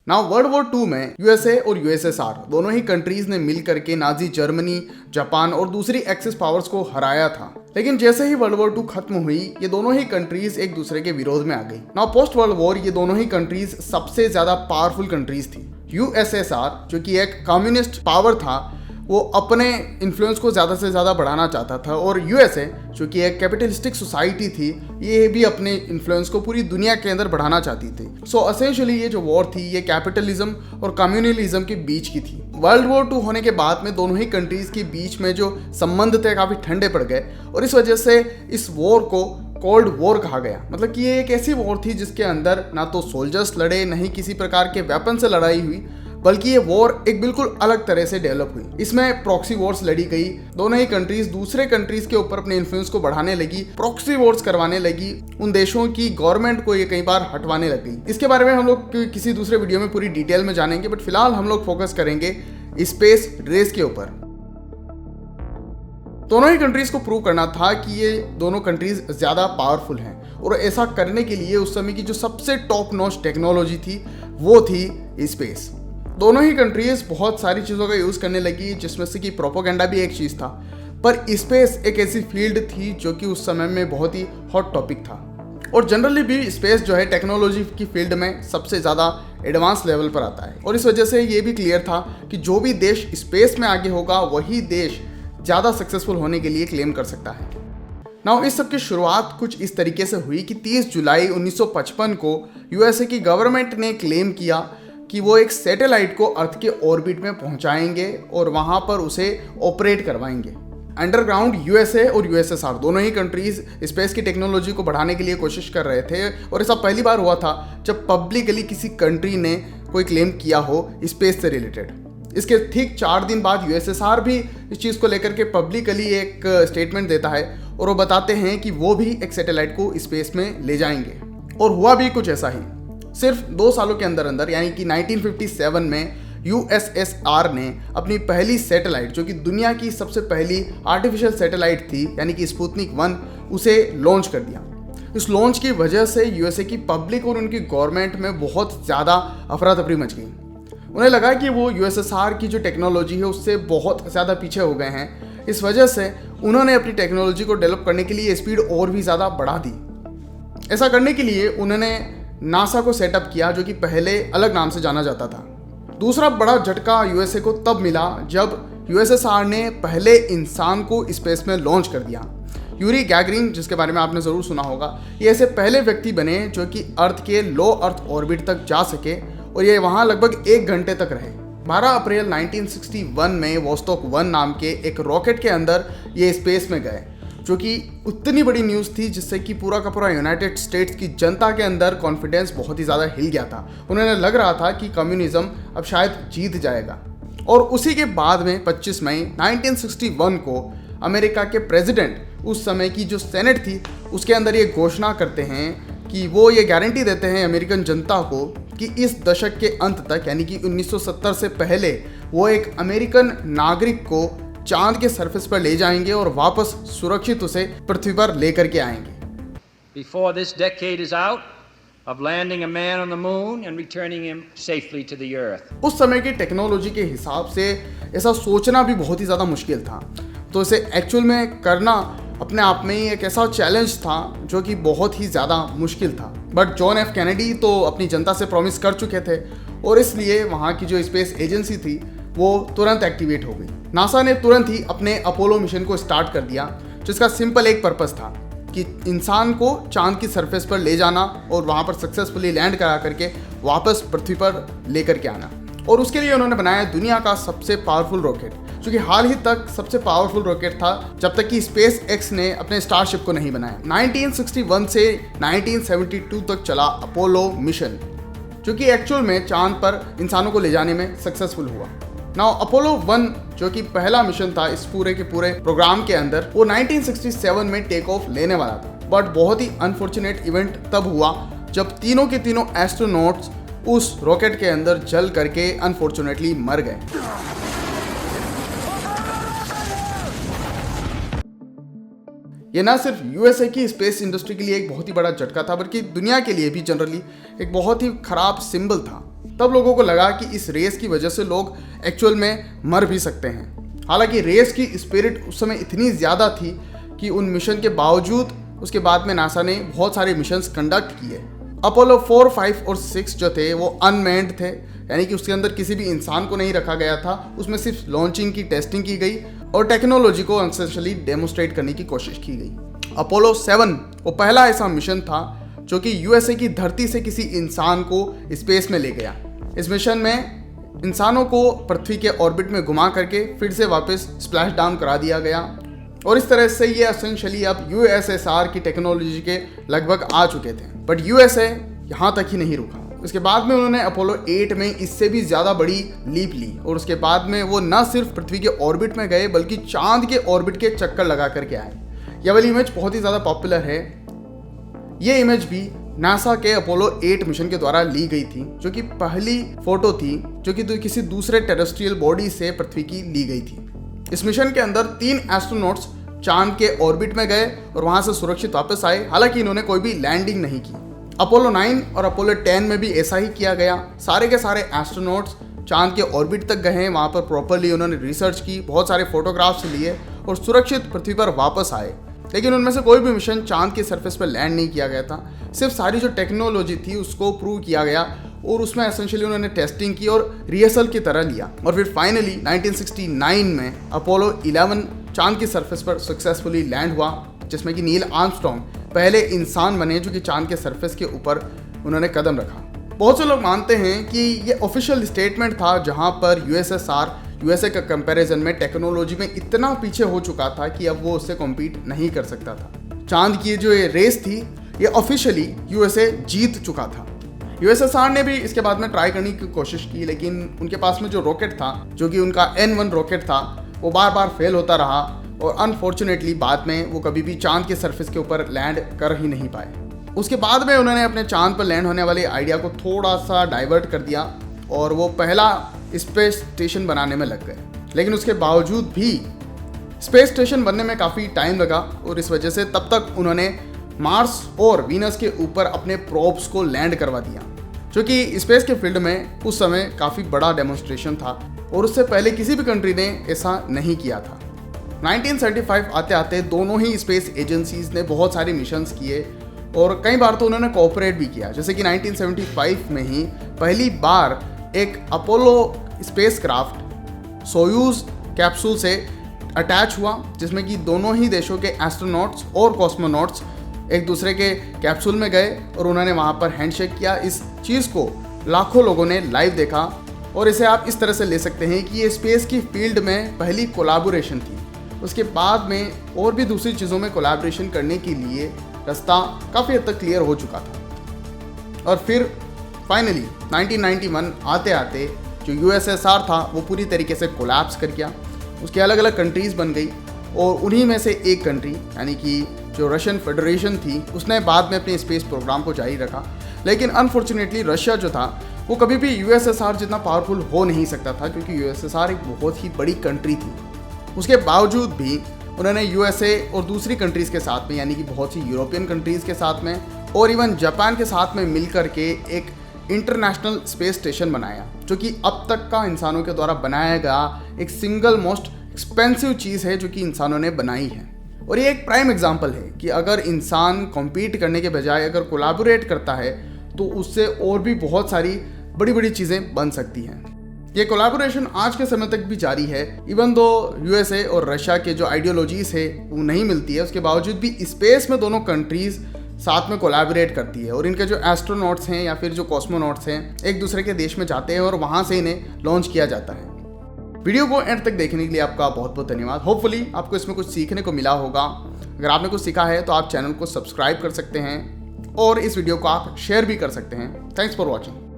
Now world war 2 में USA और USSR दोनों ही कंट्रीज ने मिल करके नाजी जर्मनी, जापान और दूसरी एक्सिस पावर्स को हराया था। लेकिन जैसे ही वर्ल्ड वॉर 2 खत्म हुई, ये दोनों ही कंट्रीज एक दूसरे के विरोध में आ गई। नाउ पोस्ट वर्ल्ड वॉर ये दोनों ही कंट्रीज सबसे ज्यादा पावरफुल कंट्रीज थी। यूएसएसआर जो कि एक कम्युनिस्ट पावर था, वो अपने इन्फ्लुएंस को ज़्यादा से ज़्यादा बढ़ाना चाहता था, और यूएसए जो कि एक कैपिटलिस्टिक सोसाइटी थी, ये भी अपने इन्फ्लुएंस को पूरी दुनिया के अंदर बढ़ाना चाहती थी। सो एसेंशियली ये जो वॉर थी, ये कैपिटलिज्म और कम्युनलिज्म के बीच की थी। वर्ल्ड वॉर 2 होने के बाद में दोनों ही कंट्रीज के बीच में जो संबंध थे काफ़ी ठंडे पड़ गए, और इस वजह से इस वॉर को कोल्ड वॉर कहा गया। मतलब कि ये एक ऐसी वॉर थी जिसके अंदर ना तो सोल्जर्स लड़े, ना ही किसी प्रकार के वेपन से लड़ाई हुई, बल्कि ये वॉर एक बिल्कुल अलग तरह से डेवलप हुई। इसमें प्रॉक्सी वॉर्स लड़ी गई। दोनों ही कंट्रीज दूसरे कंट्रीज के ऊपर अपने इन्फ्लुएंस को बढ़ाने लगी, प्रॉक्सी वॉर्स करवाने लगी, उन देशों की गवर्नमेंट को ये कई बार हटवाने लग गई। इसके बारे में हम लोग किसी दूसरे वीडियो में पूरी डिटेल में जानेंगे, बट फिलहाल हम लोग फोकस करेंगे स्पेस रेस के ऊपर। दोनों ही कंट्रीज को प्रूव करना था कि ये दोनों कंट्रीज ज़्यादा पावरफुल हैं, और ऐसा करने के लिए उस समय की जो सबसे टॉप नॉच टेक्नोलॉजी थी वो थी स्पेस। दोनों ही कंट्रीज बहुत सारी चीज़ों का यूज़ करने लगी, जिसमें से कि प्रोपोगेंडा भी एक चीज़ था, पर स्पेस एक ऐसी फील्ड थी जो कि उस समय में बहुत ही हॉट टॉपिक था। और जनरली भी स्पेस जो है टेक्नोलॉजी की फील्ड में सबसे ज़्यादा एडवांस लेवल पर आता है, और इस वजह से ये भी क्लियर था कि जो भी देश स्पेस में आगे होगा वही देश ज़्यादा सक्सेसफुल होने के लिए क्लेम कर सकता है। नाउ इस सब की शुरुआत कुछ इस तरीके से हुई कि 30 जुलाई 1955 को यूएसए की गवर्नमेंट ने क्लेम किया कि वो एक सैटेलाइट को अर्थ के ऑर्बिट में पहुंचाएंगे और वहां पर उसे ऑपरेट करवाएंगे। अंडरग्राउंड यूएसए और यूएसएसआर दोनों ही कंट्रीज स्पेस की टेक्नोलॉजी को बढ़ाने के लिए कोशिश कर रहे थे, और ऐसा पहली बार हुआ था जब पब्लिकली किसी कंट्री ने कोई क्लेम किया हो स्पेस से रिलेटेड। इसके ठीक 4 दिन बाद यूएसएसआर भी इस चीज़ को लेकर के पब्लिकली एक स्टेटमेंट देता है, और वो बताते हैं कि वो भी एक सैटेलाइट को स्पेस में ले जाएंगे। और हुआ भी कुछ ऐसा ही। सिर्फ 2 सालों के अंदर अंदर, यानी कि 1957 में यूएसएसआर ने अपनी पहली सैटेलाइट, जो कि दुनिया की सबसे पहली आर्टिफिशियल सैटेलाइट थी, यानी कि स्पुतनिक 1, उसे लॉन्च कर दिया। इस लॉन्च की वजह से यूएसए की पब्लिक और उनकी गवर्नमेंट में बहुत ज़्यादा अफरा तफरी मच गई। उन्हें लगा कि वो यूएसएसआर की जो टेक्नोलॉजी है उससे बहुत ज़्यादा पीछे हो गए हैं। इस वजह से उन्होंने अपनी टेक्नोलॉजी को डेवलप करने के लिए स्पीड और भी ज़्यादा बढ़ा दी। ऐसा करने के लिए उन्होंने नासा को सेटअप किया, जो कि पहले अलग नाम से जाना जाता था। दूसरा बड़ा झटका यूएसए को तब मिला जब यूएसएसआर ने पहले इंसान को स्पेस में लॉन्च कर दिया। यूरी गैगरिन, जिसके बारे में आपने ज़रूर सुना होगा, ये ऐसे पहले व्यक्ति बने जो कि अर्थ के लो अर्थ ऑर्बिट तक जा सके, और ये वहाँ लगभग 1 घंटे तक रहे। 12 अप्रैल 1961 में वोस्टॉक 1 नाम के एक रॉकेट के अंदर ये स्पेस में गए, जो कि उतनी बड़ी न्यूज़ थी जिससे कि पूरा का पूरा यूनाइटेड स्टेट्स की जनता के अंदर कॉन्फिडेंस बहुत ही ज़्यादा हिल गया था। उन्हें लग रहा था कि कम्युनिज्म अब शायद जीत जाएगा। और उसी के बाद में 25 मई 1961 को अमेरिका के प्रेसिडेंट, उस समय की जो सेनेट थी, उसके अंदर ये घोषणा करते हैं कि वो ये गारंटी देते हैं अमेरिकन जनता को कि इस दशक के अंत तक, यानी कि 1970 से पहले, वो एक अमेरिकन नागरिक को चांद के सरफेस पर ले जाएंगे और वापस सुरक्षित उसे पृथ्वी पर लेकर के आएंगे। Before this decade is out, of landing a man on the moon and returning him safely to the earth. उस समय की टेक्नोलॉजी के हिसाब से ऐसा सोचना भी बहुत ही ज़्यादा मुश्किल था, तो इसे एक्चुअल में करना अपने आप में ही एक ऐसा चैलेंज था जो कि बहुत ही ज़्यादा मुश्किल था। बट जॉन एफ कैनेडी तो अपनी जनता से प्रॉमिस कर चुके थे, और इसलिए वहाँ की जो स्पेस एजेंसी थी वो तुरंत एक्टिवेट हो गई। नासा ने तुरंत ही अपने अपोलो मिशन को स्टार्ट कर दिया, जिसका सिंपल एक पर्पस था कि इंसान को चांद की सरफेस पर ले जाना और वहाँ पर सक्सेसफुली लैंड करा करके वापस पृथ्वी पर लेकर के आना। और उसके लिए उन्होंने बनाया दुनिया का सबसे पावरफुल रॉकेट, जो कि हाल ही तक सबसे पावरफुल रॉकेट था, जब तक कि स्पेस एक्स ने अपने स्टारशिप को नहीं बनाया। 1961 से 1972 तक चला अपोलो मिशन, जो कि एक्चुअल में चांद पर इंसानों को ले जाने में सक्सेसफुल हुआ। नाउ अपोलो 1 जो कि पहला मिशन था इस पूरे के पूरे प्रोग्राम के अंदर, वो 1967 में टेक ऑफ लेने वाला था। बट बहुत ही अनफॉर्चुनेट इवेंट तब हुआ जब तीनों के तीनों एस्ट्रोनॉट्स उस रॉकेट के अंदर जल करके अनफॉर्चुनेटली मर गए। ये ना सिर्फ यूएसए की स्पेस इंडस्ट्री के लिए एक बहुत ही बड़ा झटका था, बल्कि दुनिया के लिए भी जनरली एक बहुत ही खराब सिंबल था। तब लोगों को लगा कि इस रेस की वजह से लोग एक्चुअल में मर भी सकते हैं। हालांकि रेस की स्पिरिट उस समय इतनी ज़्यादा थी कि उन मिशन के बावजूद उसके बाद में नासा ने बहुत सारे मिशंस कंडक्ट किए। अपोलो 4, 5 और 6 जो थे वो अनमैन्ड थे, यानी कि उसके अंदर किसी भी इंसान को नहीं रखा गया था। उसमें सिर्फ लॉन्चिंग की टेस्टिंग की गई और टेक्नोलॉजी को एसेंशियली डेमोस्ट्रेट करने की कोशिश की गई। अपोलो 7 वो पहला ऐसा मिशन था जो कि यूएसए की धरती से किसी इंसान को स्पेस में ले गया। इस मिशन में इंसानों को पृथ्वी के ऑर्बिट में घुमा करके फिर से वापस स्प्लैश डाउन करा दिया गया और इस तरह से ये एसेंशियली अब यूएसएसआर की टेक्नोलॉजी के लगभग आ चुके थे। बट यूएसए यहाँ तक ही नहीं रुका। उसके बाद में उन्होंने अपोलो 8 में इससे भी ज़्यादा बड़ी लीप ली और उसके बाद में वो न सिर्फ पृथ्वी के ऑर्बिट में गए बल्कि चांद के ऑर्बिट के चक्कर लगा करके आए। यह वाली इमेज बहुत ही ज़्यादा पॉपुलर है। ये इमेज भी नासा के अपोलो 8 मिशन के द्वारा ली गई थी, जो कि पहली फोटो थी जो कि किसी दूसरे टेरेस्ट्रियल बॉडी से पृथ्वी की ली गई थी। इस मिशन के अंदर 3 एस्ट्रोनॉट्स चांद के ऑर्बिट में गए और वहां से सुरक्षित वापस आए। हालांकि इन्होंने कोई भी लैंडिंग नहीं की। अपोलो 9 और अपोलो 10 में भी ऐसा ही किया गया। सारे के सारे एस्ट्रोनॉट्स चांद के ऑर्बिट तक गए, वहां पर प्रॉपरली उन्होंने रिसर्च की, बहुत सारे फोटोग्राफ्स लिए और सुरक्षित पृथ्वी पर वापस आए। लेकिन उनमें से कोई भी मिशन चांद की सरफेस पर लैंड नहीं किया गया था। सिर्फ सारी जो टेक्नोलॉजी थी उसको प्रूव किया गया और उसमें एसेंशियली उन्होंने टेस्टिंग की और रिहर्सल की तरह लिया। और फिर फाइनली 1969 में अपोलो 11 चांद की सरफेस पर सक्सेसफुली लैंड हुआ, जिसमें कि नील आर्मस्ट्रॉन्ग पहले इंसान बने जो कि चांद के सरफेस के ऊपर उन्होंने कदम रखा। बहुत से लोग मानते हैं कि ये ऑफिशियल स्टेटमेंट था जहां पर यूएसएसआर यूएसए का कंपैरिजन में टेक्नोलॉजी में इतना पीछे हो चुका था कि अब वो उससे कॉम्पीट नहीं कर सकता था। चांद की जो ये रेस थी ये ऑफिशियली यूएसए जीत चुका था। यूएसएसआर ने भी इसके बाद में ट्राई करने की कोशिश की, लेकिन उनके पास में जो रॉकेट था जो कि उनका N1 रॉकेट था वो बार बार फेल होता रहा और अनफॉर्चुनेटली बाद में वो कभी भी चांद के सरफेस के ऊपर लैंड कर ही नहीं पाए। उसके बाद में उन्होंने अपने चांद पर लैंड होने वाले आइडिया को थोड़ा सा डाइवर्ट कर दिया और वो पहला स्पेस स्टेशन बनाने में लग गए। लेकिन उसके बावजूद भी स्पेस स्टेशन बनने में काफ़ी टाइम लगा और इस वजह से तब तक उन्होंने मार्स और वीनस के ऊपर अपने प्रोब्स को लैंड करवा दिया, जो कि स्पेस के फील्ड में उस समय काफ़ी बड़ा डेमोन्स्ट्रेशन था और उससे पहले किसी भी कंट्री ने ऐसा नहीं किया था। 1975 आते आते दोनों ही स्पेस एजेंसीज ने बहुत सारे मिशंस किए और कई बार तो उन्होंने कोऑपरेट भी किया। जैसे कि 1975 में ही पहली बार एक अपोलो स्पेसक्राफ्ट सोयूज कैप्सूल से अटैच हुआ, जिसमें कि दोनों ही देशों के एस्ट्रोनॉट्स और कॉस्मोनॉट्स एक दूसरे के कैप्सूल में गए और उन्होंने वहाँ पर हैंडशेक किया। इस चीज़ को लाखों लोगों ने लाइव देखा और इसे आप इस तरह से ले सकते हैं कि ये स्पेस की फील्ड में पहली कोलैबोरेशन थी। उसके बाद में और भी दूसरी चीज़ों में कोलैबोरेशन करने के लिए रास्ता काफ़ी हद तक क्लियर हो चुका था। और फिर फाइनली 1991 आते आते जो यूएसएसआर था वो पूरी तरीके से कोलैप्स कर गया। उसकी अलग अलग कंट्रीज़ बन गई और उन्हीं में से एक कंट्री यानी कि जो रशियन फेडरेशन थी उसने बाद में अपने स्पेस प्रोग्राम को जारी रखा। लेकिन अनफॉर्चुनेटली रशिया जो था वो कभी भी यूएसएसआर जितना पावरफुल हो नहीं सकता था, क्योंकि यूएसएसआर एक बहुत ही बड़ी कंट्री थी। उसके बावजूद भी उन्होंने यूएसए और दूसरी कंट्रीज़ के साथ में यानी कि बहुत सी यूरोपियन कंट्रीज़ के साथ में और इवन जापान के साथ में मिल करके एक इंटरनेशनल स्पेस स्टेशन बनाया, जो कि अब तक का इंसानों के द्वारा बनाया गया एक सिंगल मोस्ट एक्सपेंसिव चीज़ है जो कि इंसानों ने बनाई है। और ये एक प्राइम एग्जांपल है कि अगर इंसान कॉम्पीट करने के बजाय अगर कोलैबोरेट करता है तो उससे और भी बहुत सारी बड़ी बड़ी चीज़ें बन सकती हैं। ये कोलैबोरेशन आज के समय तक भी जारी है। इवन दो यूएसए और रशिया के जो आइडियोलॉजीज है वो नहीं मिलती है, उसके बावजूद भी स्पेस में दोनों कंट्रीज़ साथ में कोलैबोरेट करती है और इनके जो एस्ट्रोनॉट्स हैं या फिर जो कॉस्मोनॉट्स हैं एक दूसरे के देश में जाते हैं और वहाँ से इन्हें लॉन्च किया जाता है। वीडियो को एंड तक देखने के लिए आपका बहुत बहुत धन्यवाद। होपफुली आपको इसमें कुछ सीखने को मिला होगा। अगर आपने कुछ सीखा है तो आप चैनल को सब्सक्राइब कर सकते हैं और इस वीडियो को आप शेयर भी कर सकते हैं। Thanks for watching.